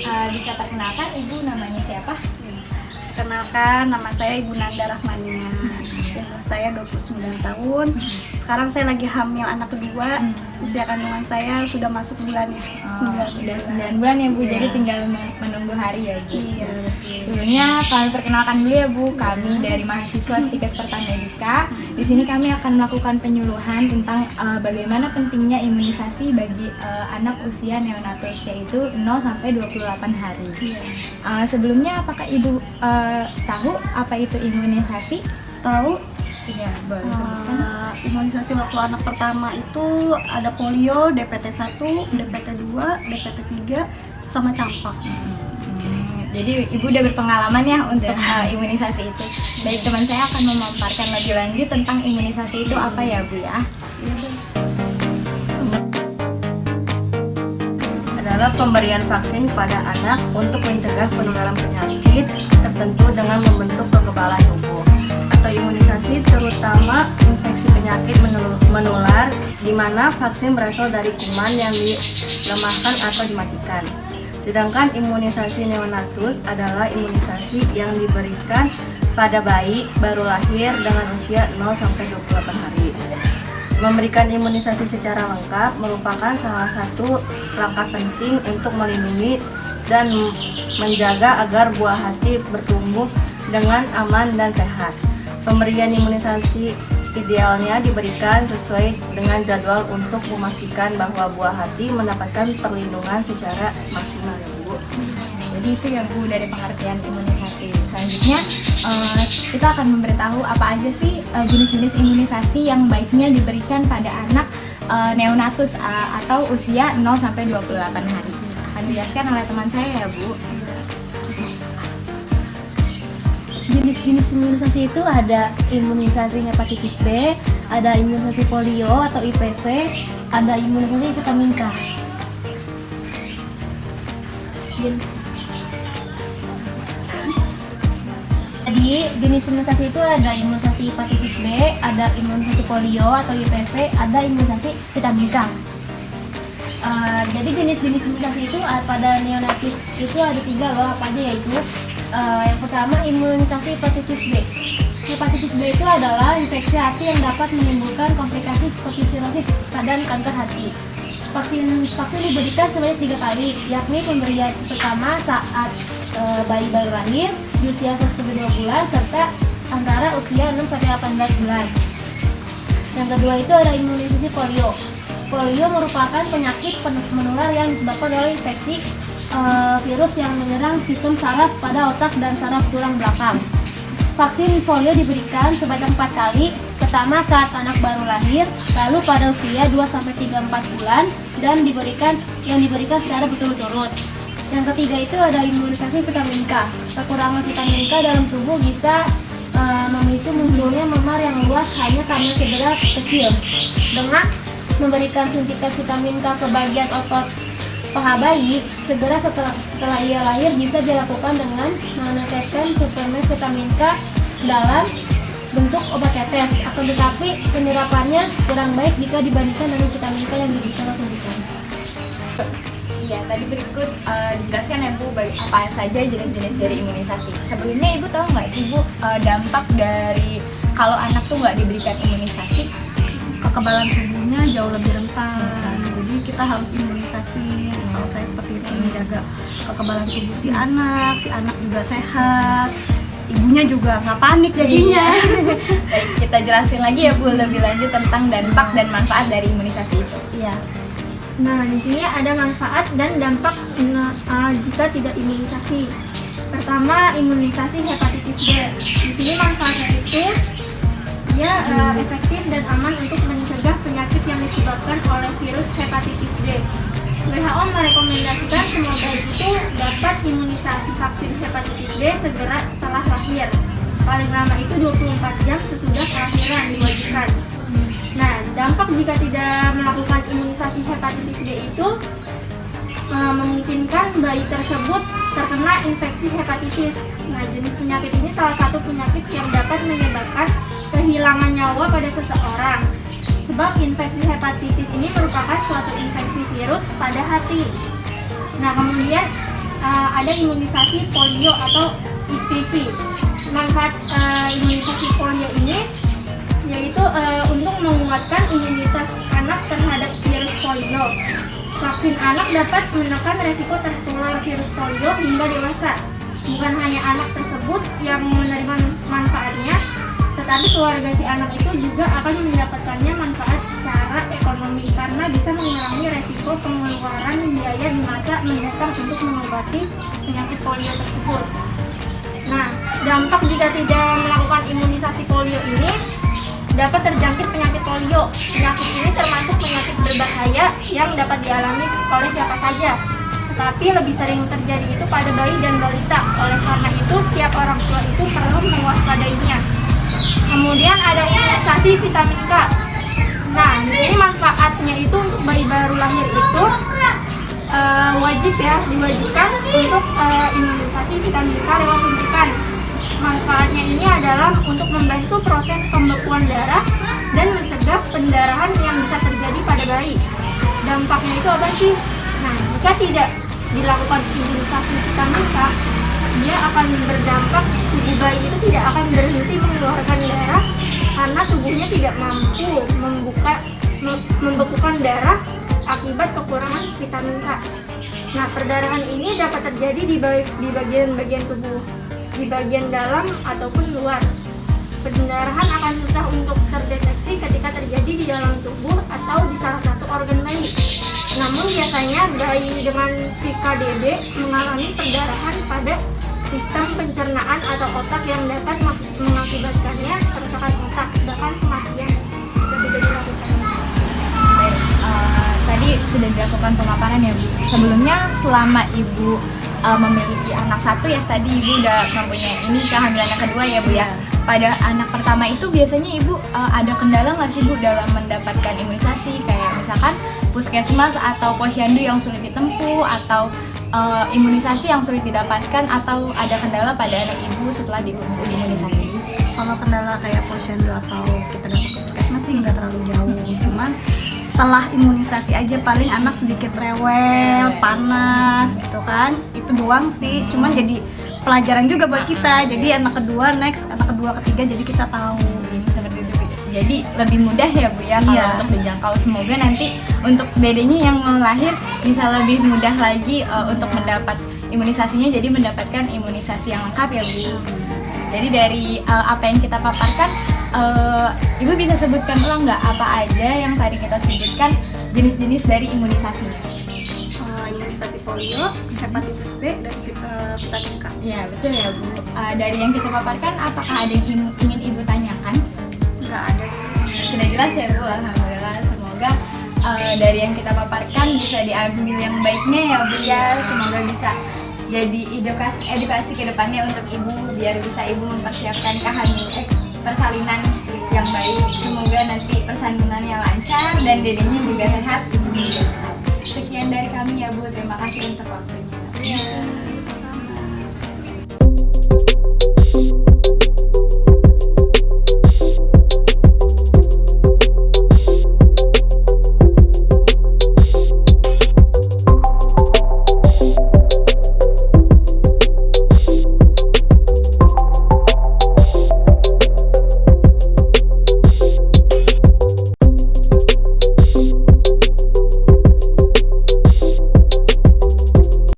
Bisa perkenalkan Ibu namanya siapa? Kenalkan, nama saya Ibu Nanda Rahmania. Umur saya 29 tahun. Sekarang saya lagi hamil anak kedua. Usia kandungan saya sudah masuk bulannya. 9 Udah 9 bulan ya Bu, jadi tinggal menunggu hari ya Bu. Iya, betul. Sebelumnya kami perkenalkan dulu ya Bu, kami dari mahasiswa Stikes Pertamedika. Di sini kami akan melakukan penyuluhan tentang bagaimana pentingnya imunisasi bagi anak usia neonatus, yaitu 0 sampai 28 hari. Iya. Sebelumnya apakah Ibu tahu apa itu imunisasi? Tahu? Iya, boleh sebutkan. Imunisasi waktu anak pertama itu ada polio, DPT 1, DPT 2, DPT 3, sama campak. Jadi Ibu udah berpengalaman ya untuk imunisasi itu. Baik, teman saya akan memaparkan lebih lanjut tentang imunisasi itu apa ya Bu ya. Adalah pemberian vaksin pada anak untuk mencegah penularan penyakit tertentu dengan membentuk kekebalan tubuh. Atau imunisasi terutama infeksi penyakit menular di mana vaksin berasal dari kuman yang dilemahkan atau dimatikan. Sedangkan imunisasi neonatus adalah imunisasi yang diberikan pada bayi baru lahir dengan usia 0 sampai 28 hari. Memberikan imunisasi secara lengkap merupakan salah satu langkah penting untuk melindungi dan menjaga agar buah hati bertumbuh dengan aman dan sehat. Pemberian imunisasi idealnya diberikan sesuai dengan jadwal untuk memastikan bahwa buah hati mendapatkan perlindungan secara maksimal ya Bu. Jadi itu ya Bu dari pengertian imunisasi. Selanjutnya kita akan memberitahu apa aja sih jenis-jenis imunisasi yang baiknya diberikan pada anak neonatus atau usia 0 sampai 28 hari. Akan dijelaskan oleh teman saya ya Bu. Jenis-jenis imunisasi itu ada imunisasi hepatitis B, ada imunisasi polio atau IPV, ada imunisasi vitamin K. Jadi jenis imunisasi itu ada imunisasi hepatitis B, ada imunisasi polio atau IPV, ada imunisasi vitamin K. Jadi jenis-jenis imunisasi itu pada neonatus itu ada 3 loh, apa aja yaitu yang pertama imunisasi hepatitis B. Hepatitis B itu adalah infeksi hati yang dapat menimbulkan komplikasi seperti sirosis dan kanker hati. Vaksin diberikan sebanyak 3 kali, yakni pemberian pertama saat bayi baru lahir di usia 1-2 bulan serta antara usia 6 sampai 18 bulan. Yang kedua itu ada imunisasi polio. Polio merupakan penyakit menular yang disebabkan oleh infeksi virus yang menyerang sistem saraf pada otak dan saraf tulang belakang. Vaksin polio diberikan sebanyak 4 kali, pertama saat anak baru lahir, lalu pada usia 2-3-4 bulan, dan diberikan secara berturut-turut. Yang ketiga itu ada imunisasi vitamin K. Kekurangan vitamin K dalam tubuh bisa memicu munculnya memar yang luas hanya karena cedera kecil. Dengan memberikan suntikan vitamin K ke bagian otot paha bayi, segera setelah ia lahir bisa dilakukan dengan meneteskan suplemen vitamin K dalam bentuk obat tetes. Akan tetapi penyerapannya kurang baik jika dibandingkan dengan vitamin K yang diberikan suntikan. Iya, tadi berikut dijelaskan ya Bu apa saja jenis-jenis dari imunisasi. Sebelumnya Ibu tahu nggak sih Bu dampak dari kalau anak tuh nggak diberikan imunisasi? Kekebalan tubuhnya jauh lebih rentan. Jadi kita harus imunisasi. Setahu saya seperti itu, menjaga kekebalan tubuh si anak juga sehat. Ibunya juga nggak panik jadinya. Baik, kita jelasin lagi ya Bu lebih lanjut tentang dampak dan manfaat dari imunisasi itu. Iya. Nah, di sini ada manfaat dan dampak jika tidak imunisasi. Pertama, imunisasi hepatitis B. Di sini manfaatnya itu dia efektif dan aman untuk mencegah penyakit yang disebabkan oleh virus hepatitis B. WHO merekomendasikan semua bayi itu dapat imunisasi vaksin hepatitis B segera setelah lahir. Paling lama itu 24 jam sesudah kelahiran diwajibkan. Nah, dampak jika tidak melakukan imunisasi hepatitis B itu memungkinkan bayi tersebut terkena infeksi hepatitis. Nah, jenis penyakit ini salah satu penyakit yang dapat menyebabkan kehilangan nyawa pada seseorang. Sebab infeksi hepatitis ini merupakan suatu infeksi virus pada hati. Nah, kemudian ada imunisasi polio atau HPV. Manfaat imunisasi polio ini yaitu untuk menguatkan imunitas anak terhadap virus polio. Vaksin anak dapat menekan resiko tertular virus polio hingga dewasa. Bukan hanya anak tersebut yang menerima manfaatnya, tetapi keluarga si anak itu juga akan mendapatkannya manfaat secara ekonomi karena bisa mengurangi resiko pengeluaran biaya di masa mendatang untuk mengobati penyakit polio tersebut. Nah, dampak jika tidak melakukan imunisasi polio ini dapat terjangkit penyakit polio. Penyakit ini termasuk penyakit berbahaya yang dapat dialami oleh siapa saja, tetapi lebih sering terjadi itu pada bayi dan balita. Oleh karena itu, setiap orang tua itu perlu mewaspadainya. Kemudian ada imunisasi vitamin K. Nah, ini manfaatnya itu untuk bayi baru lahir itu diwajibkan untuk imunisasi vitamin K lewat suntikan. Manfaatnya ini adalah untuk membantu proses pembekuan darah dan mencegah pendarahan yang bisa terjadi pada bayi. Dampaknya itu apa sih? Nah, jika tidak dilakukan imunisasi vitamin K, dia akan berdampak tubuh bayi itu tidak akan berhenti mengeluarkan darah karena tubuhnya tidak mampu membekukan darah akibat kekurangan vitamin K. Nah, perdarahan ini dapat terjadi di bagian-bagian tubuh, di bagian dalam ataupun luar. Pendarahan akan susah untuk terdeteksi ketika terjadi di dalam tubuh atau di salah satu organ bayi. Namun biasanya bayi dengan VKDB mengalami perdarahan pada sistem pencernaan atau otak yang dapat mengakibatkannya kerusakan otak, bahkan kematian. Tidak dilakukan. Tadi sudah dilakukan pemaparan ya Bu. Sebelumnya selama Ibu memiliki anak satu ya, tadi Ibu udah mempunyai ini kehamilan yang kedua ya Bu ya. Pada anak pertama itu biasanya Ibu ada kendala nggak sih Bu dalam mendapatkan imunisasi, kayak misalkan puskesmas atau posyandu yang sulit ditempuh, atau imunisasi yang sulit didapatkan, atau ada kendala pada anak Ibu setelah diimunisasi? Kalau kendala kayak posyandu atau kita datang ke puskesmas sih nggak terlalu jauh, cuman setelah imunisasi aja paling anak sedikit rewel, panas gitu kan, itu doang sih. Cuman jadi pelajaran juga buat kita, jadi anak kedua ketiga jadi kita tahu gitu. Seperti itu Bu. Jadi lebih mudah ya Bu ya kalau untuk dijangkau. Semoga nanti untuk dedenya yang mau lahir bisa lebih mudah lagi untuk mendapat imunisasinya, jadi mendapatkan imunisasi yang lengkap ya Bu. Jadi dari apa yang kita paparkan, Ibu bisa sebutkan ulang nggak apa aja yang tadi kita sebutkan jenis-jenis dari imunisasi? Imunisasi polio, hepatitis B, dan vitamin K. Ya betul ya Bu. Dari yang kita paparkan, apakah ada yang ingin Ibu tanyakan? Nggak ada sih. Sudah jelas ya Bu, alhamdulillah. Semoga dari yang kita paparkan bisa diambil yang baiknya ya Bu ya. Semoga bisa jadi edukasi ke depannya untuk Ibu, biar bisa Ibu mempersiapkan persalinan yang baik. Semoga nanti persalinannya lancar dan dedenya juga sehat, Ibu juga sehat. Sekian dari kami ya Bu, terima kasih untuk waktunya.